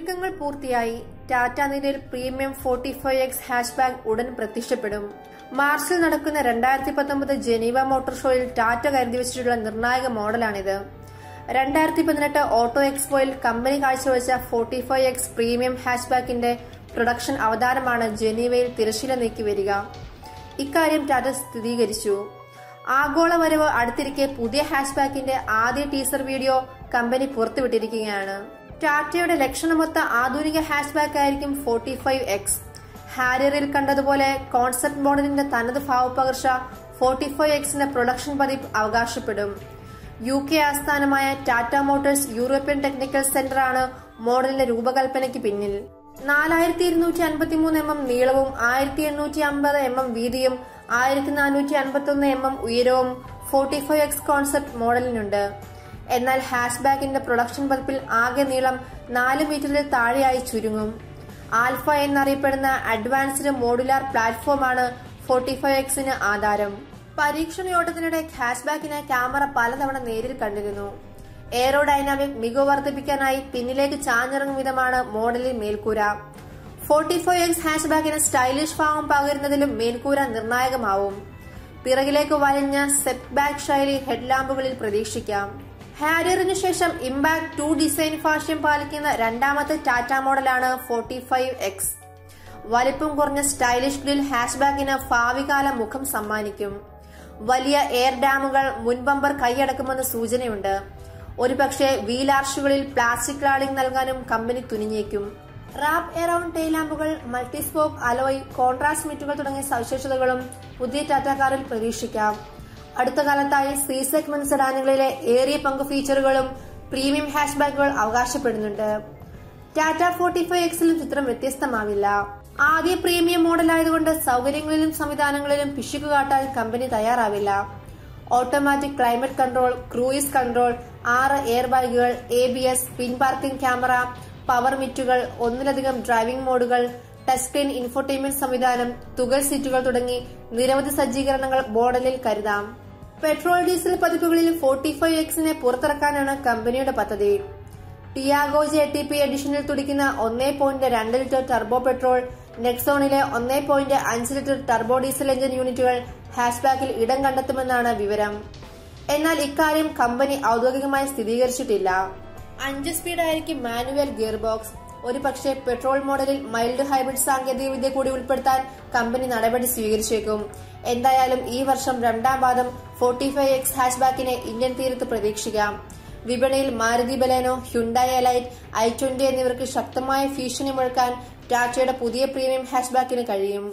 ഒരുക്കങ്ങൾ പൂർത്തിയായി. ടാറ്റ നിരയിൽ പ്രീമിയം 45X ഹാച്ച്ബാക്ക് ഉടൻ പ്രത്യക്ഷപ്പെടും. മാർച്ചിൽ നടക്കുന്ന 2019 ജനീവ മോട്ടോർ ഷോയിൽ ടാറ്റ കരുതിവച്ചിട്ടുള്ള നിർണായക മോഡലാണിത്. 2018 ഓട്ടോ എക്സ്പോയിൽ കമ്പനി കാഴ്ചവെച്ച 45X പ്രീമിയം ഹാച്ച്ബാക്കിന്റെ പ്രൊഡക്ഷൻ അവതാരമാണ് ജനീവയിൽ തിരശ്ശീല നീക്കി വരിക. ഇക്കാര്യം ടാറ്റ സ്ഥിരീകരിച്ചു. ആഗോള വരവ് അടുത്തിരിക്കെ പുതിയ ഹാച്ച്ബാക്കിന്റെ ആദ്യ ടീസർ വീഡിയോ കമ്പനി പുറത്തുവിട്ടിരിക്കുകയാണ്. ടാറ്റയുടെ ലക്ഷണമൊത്ത ആധുനിക ഹാച്ച്ബാക്ക് ആയിരിക്കും 45X. ഹാരിയറിൽ കണ്ടതുപോലെ കോൺസെപ്റ്റ് മോഡലിന്റെ തനത് ഭാവപകർച്ച 45Xന്റെ പ്രൊഡക്ഷൻ പതിപ്പ് അവകാശപ്പെടും. UK ആസ്ഥാനമായ ടാറ്റ മോട്ടോഴ്സ് യൂറോപ്യൻ ടെക്നിക്കൽ സെന്ററാണ് മോഡലിന്റെ രൂപകൽപ്പനയ്ക്ക് പിന്നിൽ. 4253 mm നീളവും 1850 mm വീതിയും 1451 mm ഉയരവും 45X കോൺസെപ്റ്റ് മോഡലിനുണ്ട്. എന്നാൽ ഹാച്ച്ബാക്കിന്റെ പ്രൊഡക്ഷൻ പതിപ്പിൽ ആകെ നീളം 4 മീറ്ററിൽ താഴെയായി ചുരുങ്ങും. ആൽഫ എന്നറിയപ്പെടുന്ന അഡ്വാൻസ്ഡ് മോഡുലാർ പ്ലാറ്റ്ഫോമാണ് 45Xന് ആധാരം. പരീക്ഷണയോട്ടത്തിനിടെ ഹാച്ച്ബാക്കിന് ക്യാമറ പലതവണ നേരിൽ കണ്ടിരുന്നു. എയറോഡൈനാമിക് മികവ് വർദ്ധിപ്പിക്കാനായി പിന്നിലേക്ക് ചാഞ്ഞിറങ്ങും വിധമാണ് മോഡലിൽ മേൽക്കൂര. 45X ഹാച്ച്ബാക്കിന് സ്റ്റൈലിഷ് ഭാവം പകരുന്നതിലും മേൽക്കൂര നിർണായകമാവും. പിറകിലേക്ക് വലിഞ്ഞ സെറ്റ് ബാക്ക് ശൈലി ഹെഡ്ലാമ്പുകളിൽ പ്രതീക്ഷിക്കാം. ഹാരിയറിനു ശേഷം ഇമ്പാക്ട് 2 ഡിസൈൻ ഭാഷ്യം പാലിക്കുന്ന രണ്ടാമത്തെ ടാറ്റ മോഡലാണ് 45X. വലിപ്പം കുറഞ്ഞ സ്റ്റൈലിഷ് ഗ്രിൽ ഹാച്ച്ബാക്കിന് ഭാവികാല മുഖം സമ്മാനിക്കും. വലിയ എയർ ഡാമുകൾ മുൻബമ്പർ കൈയടക്കുമെന്ന് സൂചനയുണ്ട്. ഒരുപക്ഷെ വീൽ ആർച്ചുകളിൽ പ്ലാസ്റ്റിക് ക്ലാഡിംഗ് നൽകാനും കമ്പനി തുനിഞ്ഞേക്കും. റാപ്പ് എറൌണ്ട് ടെയിലാമ്പുകൾ, മൾട്ടിസ്പോക്ക് അലോയ്, കോൺട്രാസ്റ്റ് മിറ്റുകൾ തുടങ്ങിയ സവിശേഷതകളും പുതിയ ടാറ്റ കാറിൽ പ്രതീക്ഷിക്കാം. അടുത്ത കാലത്തായി സി സെഗ്മെന്റ് സെഡാനുകളിലെ ഏറിയ പങ്ക് ഫീച്ചറുകളും പ്രീമിയം ഹാച്ച്ബാക്കുകൾ അവകാശപ്പെടുന്നുണ്ട്. ടാറ്റ 45Xലും ചിത്രം വ്യത്യസ്തമാവില്ല. ആദ്യ പ്രീമിയം മോഡലായതുകൊണ്ട് സൗകര്യങ്ങളിലും സംവിധാനങ്ങളിലും പിശുക്ക് കാട്ടാൻ കമ്പനി തയ്യാറാവില്ല. Automatic climate control, cruise control, 6 air ബാഗുകൾ, ABS, പിൻ പാർക്കിംഗ് ക്യാമറ, പവർ മിറ്റുകൾ, ഒന്നിലധികം ഡ്രൈവിംഗ് മോഡുകൾ, ടച്ച് സ്ക്രീൻ ഇൻഫോർടൈൻമെന്റ് സംവിധാനം, തുകൽ സീറ്റുകൾ തുടങ്ങി നിരവധി സജ്ജീകരണങ്ങൾ മോഡലിൽ കരുതാം. പെട്രോൾ ഡീസൽ പതിപ്പുകളിൽ 45Xനെ പുറത്തിറക്കാനാണ് കമ്പനിയുടെ പദ്ധതി. ടിയാഗോ JTP എഡിഷനിൽ തുടിക്കുന്ന 1.2 ലിറ്റർ ടർബോ പെട്രോൾ, നെക്സോണിലെ 1.5 ലിറ്റർ ടർബോ ഡീസൽ എഞ്ചിൻ യൂണിറ്റുകൾ ഹാച്ച്ബാക്കിൽ ഇടം കണ്ടെത്തുമെന്നാണ് വിവരം. എന്നാൽ ഇക്കാര്യം കമ്പനി ഔദ്യോഗികമായി സ്ഥിരീകരിച്ചിട്ടില്ല. 5 സ്പീഡായിരിക്കും മാനുവൽ ഗിയർ ബോക്സ്. ഒരുപക്ഷെ പെട്രോൾ മോഡലിൽ മൈൽഡ് ഹൈബ്രിഡ് സാങ്കേതിക വിദ്യ കൂടി ഉൾപ്പെടുത്താൻ കമ്പനി നടപടി സ്വീകരിച്ചേക്കും. എന്തായാലും ഈ വർഷം രണ്ടാം പാദം 45X ഹാച്ച്ബാക്കിനെ ഇന്ത്യൻ തീരത്ത് പ്രതീക്ഷിക്കാം. വിപണിയിൽ Maruti Baleno, Hyundai elite, i20 എന്നിവർക്ക് ശക്തമായ ഭീഷണി മുഴക്കാൻ ടാറ്റയുടെ പുതിയ പ്രീമിയം ഹാച്ച്ബാക്കിന് കഴിയും.